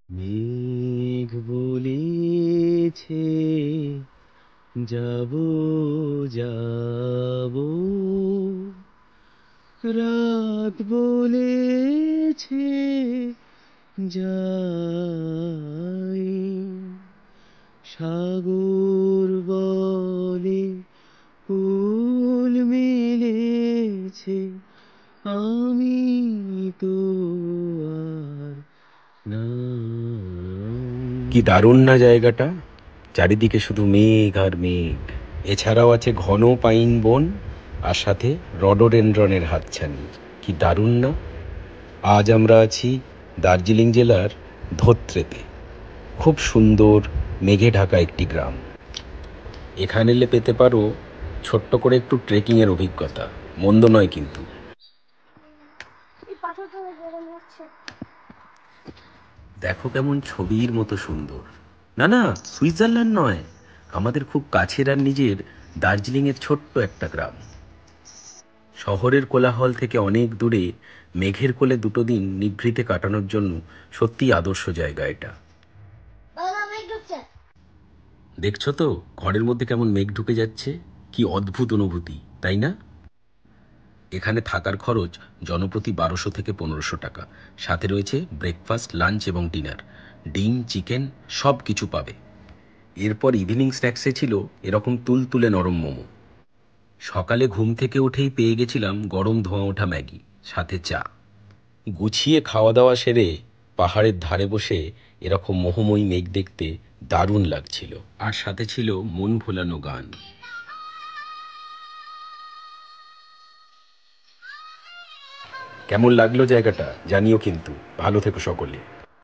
মেঘ বলেছে যাব যাব, রাত বলেছে যাই, সাগর বলে ফুল মেলেছে, আমি তো আর নাই। কি দারুণ না জায়গাটা! চারিদিকে শুধু মেঘ আর মেঘ। এছাড়াও আছে ঘন পাইন বন, আর সাথে রডোডেনড্রনের হাতছানি। কি দারুণ না! আজ আমরা আছি দার্জিলিং জেলার ধোত্রেতে। খুব সুন্দর মেঘে ঢাকা একটি গ্রাম। এখানে এলে পেতে পারো ছোট্ট করে একটু ট্রেকিংয়ের অভিজ্ঞতা। মন্দ নয় কিন্তু। দেখো কেমন ছবির মতো সুন্দর। না না, সুইজারল্যান্ড নয়, আমাদের খুব কাছের আর নিজের দার্জিলিংয়ের ছোট্ট একটা গ্রাম। শহরের কোলাহল থেকে অনেক দূরে মেঘের কোলে দুটো দিন নিভৃতে কাটানোর জন্য সত্যিই আদর্শ জায়গা এটা। দেখছো তো ঘরের মধ্যে কেমন মেঘ ঢুকে যাচ্ছে? কি অদ্ভুত অনুভূতি, তাই না? এখানে থাকার খরচ জনপ্রতি 1200 থেকে 1500 টাকা। সাথে রয়েছে ব্রেকফাস্ট, লাঞ্চ এবং ডিনার। ডিম, চিকেন সব কিছু পাবে। এরপর ইভিনিং স্ন্যাক্সে ছিল এরকম তুলতুলে নরম মোমো। সকালে ঘুম থেকে উঠেই পেয়ে গেছিলাম গরম ধোঁয়া ওঠা ম্যাগি, সাথে চা। গুছিয়ে খাওয়া দাওয়া সেরে পাহাড়ের ধারে বসে এরকম মোহময়ী মেঘ দেখতে দারুণ লাগছিল। আর সাথে ছিল মন ভোলানো গান। কেমন লাগলো জায়গাটা জানিও কিন্তু। ভালো থেকো সকলে।